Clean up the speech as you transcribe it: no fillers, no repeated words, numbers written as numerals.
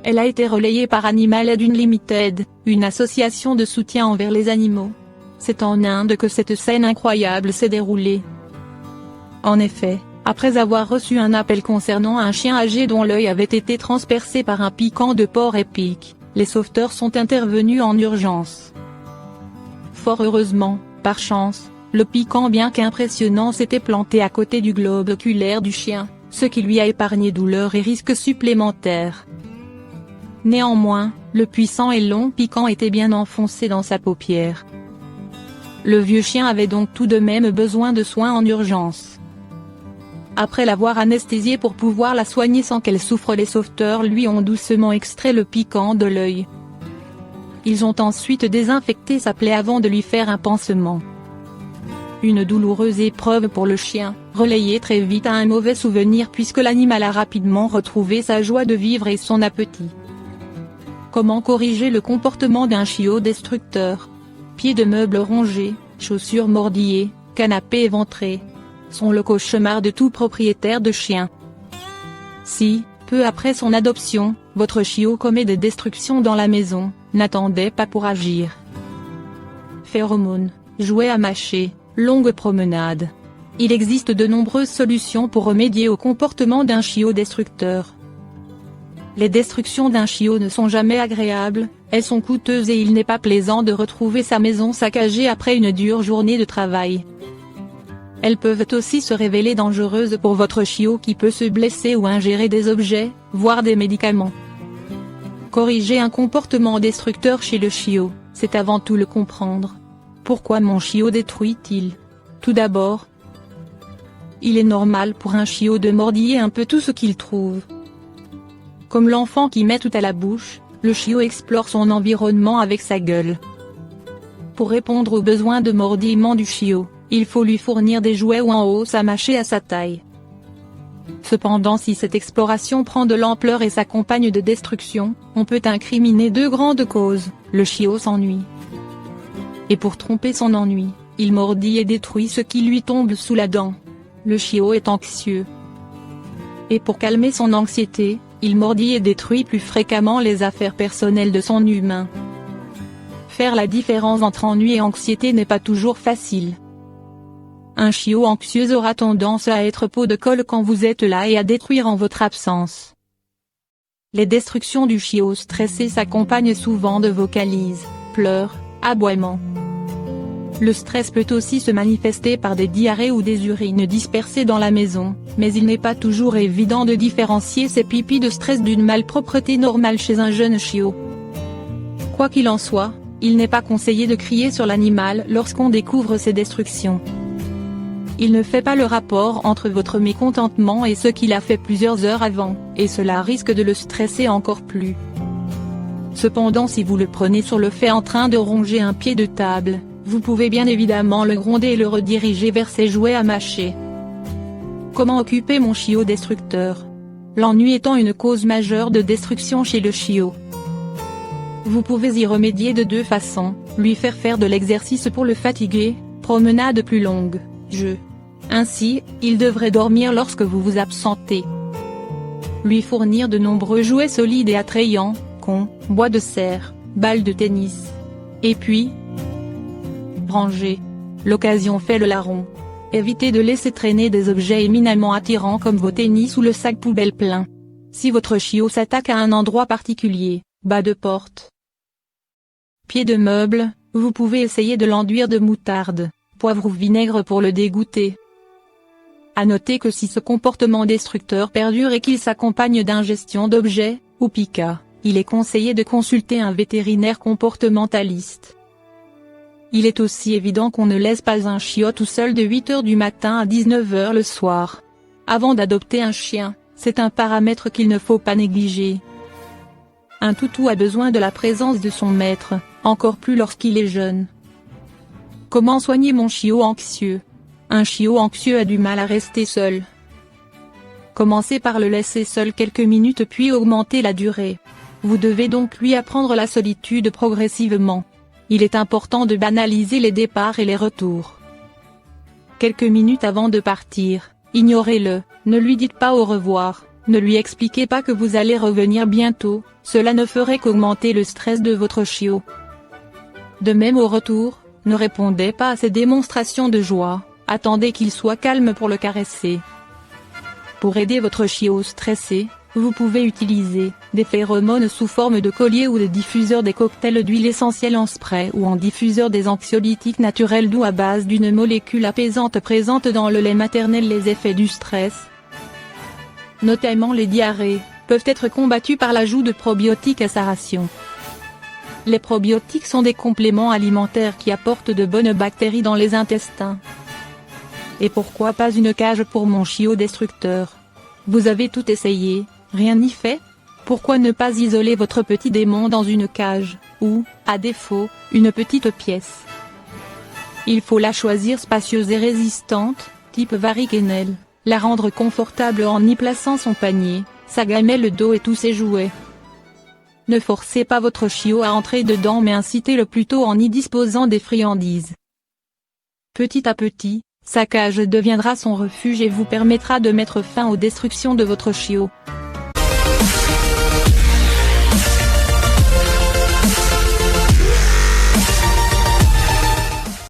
Elle a été relayée par Animal Aid Unlimited, une association de soutien envers les animaux. C'est en Inde que cette scène incroyable s'est déroulée. En effet, après avoir reçu un appel concernant un chien âgé dont l'œil avait été transpercé par un piquant de porc épic, les sauveteurs sont intervenus en urgence. Fort heureusement, par chance, le piquant bien qu'impressionnant s'était planté à côté du globe oculaire du chien, ce qui lui a épargné douleur et risques supplémentaires. Néanmoins, le puissant et long piquant était bien enfoncé dans sa paupière. Le vieux chien avait donc tout de même besoin de soins en urgence. Après l'avoir anesthésiée pour pouvoir la soigner sans qu'elle souffre, les sauveteurs lui ont doucement extrait le piquant de l'œil. Ils ont ensuite désinfecté sa plaie avant de lui faire un pansement. Une douloureuse épreuve pour le chien, relayée très vite à un mauvais souvenir puisque l'animal a rapidement retrouvé sa joie de vivre et son appétit. Comment corriger le comportement d'un chiot destructeur? Pieds de meubles rongés, chaussures mordillées, canapés éventrés sont le cauchemar de tout propriétaire de chien. Si, peu après son adoption, votre chiot commet des destructions dans la maison, n'attendez pas pour agir. Phéromones, jouets à mâcher, longues promenades. Il existe de nombreuses solutions pour remédier au comportement d'un chiot destructeur. Les destructions d'un chiot ne sont jamais agréables, elles sont coûteuses et il n'est pas plaisant de retrouver sa maison saccagée après une dure journée de travail. Elles peuvent aussi se révéler dangereuses pour votre chiot qui peut se blesser ou ingérer des objets, voire des médicaments. Corriger un comportement destructeur chez le chiot, c'est avant tout le comprendre. Pourquoi mon chiot détruit-il? Tout d'abord, il est normal pour un chiot de mordiller un peu tout ce qu'il trouve. Comme l'enfant qui met tout à la bouche, le chiot explore son environnement avec sa gueule. Pour répondre aux besoins de mordillement du chiot, il faut lui fournir des jouets ou un os à mâcher à sa taille. Cependant, si cette exploration prend de l'ampleur et s'accompagne de destruction, on peut incriminer deux grandes causes: le chiot s'ennuie. Et pour tromper son ennui, il mordit et détruit ce qui lui tombe sous la dent. Le chiot est anxieux. Et pour calmer son anxiété, il mordit et détruit plus fréquemment les affaires personnelles de son humain. Faire la différence entre ennui et anxiété n'est pas toujours facile. Un chiot anxieux aura tendance à être pot de colle quand vous êtes là et à détruire en votre absence. Les destructions du chiot stressé s'accompagnent souvent de vocalises, pleurs, aboiements. Le stress peut aussi se manifester par des diarrhées ou des urines dispersées dans la maison, mais il n'est pas toujours évident de différencier ces pipis de stress d'une malpropreté normale chez un jeune chiot. Quoi qu'il en soit, il n'est pas conseillé de crier sur l'animal lorsqu'on découvre ces destructions. Il ne fait pas le rapport entre votre mécontentement et ce qu'il a fait plusieurs heures avant, et cela risque de le stresser encore plus. Cependant, si vous le prenez sur le fait en train de ronger un pied de table, vous pouvez bien évidemment le gronder et le rediriger vers ses jouets à mâcher. Comment occuper mon chiot destructeur? L'ennui étant une cause majeure de destruction chez le chiot. Vous pouvez y remédier de deux façons: lui faire de l'exercice pour le fatiguer, promenade plus longue, jeu. Ainsi, il devrait dormir lorsque vous vous absentez. Lui fournir de nombreux jouets solides et attrayants, bois de serre, balles de tennis. Et puis, ranger. L'occasion fait le larron. Évitez de laisser traîner des objets éminemment attirants comme vos tennis ou le sac poubelle plein. Si votre chiot s'attaque à un endroit particulier, bas de porte, pied de meuble, vous pouvez essayer de l'enduire de moutarde, poivre ou vinaigre pour le dégoûter. À noter que si ce comportement destructeur perdure et qu'il s'accompagne d'ingestion d'objets, ou piqûres, il est conseillé de consulter un vétérinaire comportementaliste. Il est aussi évident qu'on ne laisse pas un chiot tout seul de 8 h du matin à 19 h le soir. Avant d'adopter un chien, c'est un paramètre qu'il ne faut pas négliger. Un toutou a besoin de la présence de son maître, encore plus lorsqu'il est jeune. Comment soigner mon chiot anxieux? Un chiot anxieux a du mal à rester seul. Commencez par le laisser seul quelques minutes puis augmentez la durée. Vous devez donc lui apprendre la solitude progressivement. Il est important de banaliser les départs et les retours. Quelques minutes avant de partir, ignorez-le, ne lui dites pas au revoir, Ne lui expliquez pas que vous allez revenir bientôt, cela ne ferait qu'augmenter le stress de votre chiot. De même au retour, ne répondez pas à ses démonstrations de joie, attendez qu'il soit calme pour le caresser. Pour aider votre chiot stressé, vous pouvez utiliser des phéromones sous forme de collier ou de diffuseur, des cocktails d'huile essentielle en spray ou en diffuseur, des anxiolytiques naturels doux à base d'une molécule apaisante présente dans le lait maternel. Les effets du stress, notamment les diarrhées, peuvent être combattus par l'ajout de probiotiques à sa ration. Les probiotiques sont des compléments alimentaires qui apportent de bonnes bactéries dans les intestins. Et pourquoi pas une cage pour mon chiot destructeur? Vous avez tout essayé, rien n'y fait? Pourquoi ne pas isoler votre petit démon dans une cage, ou, à défaut, une petite pièce? Il faut la choisir spacieuse et résistante, type Varickenel, la rendre confortable en y plaçant son panier, sa gamelle d'eau et tous ses jouets. Ne forcez pas votre chiot à entrer dedans, mais incitez-le plutôt en y disposant des friandises. Petit à petit, sa cage deviendra son refuge et vous permettra de mettre fin aux destructions de votre chiot.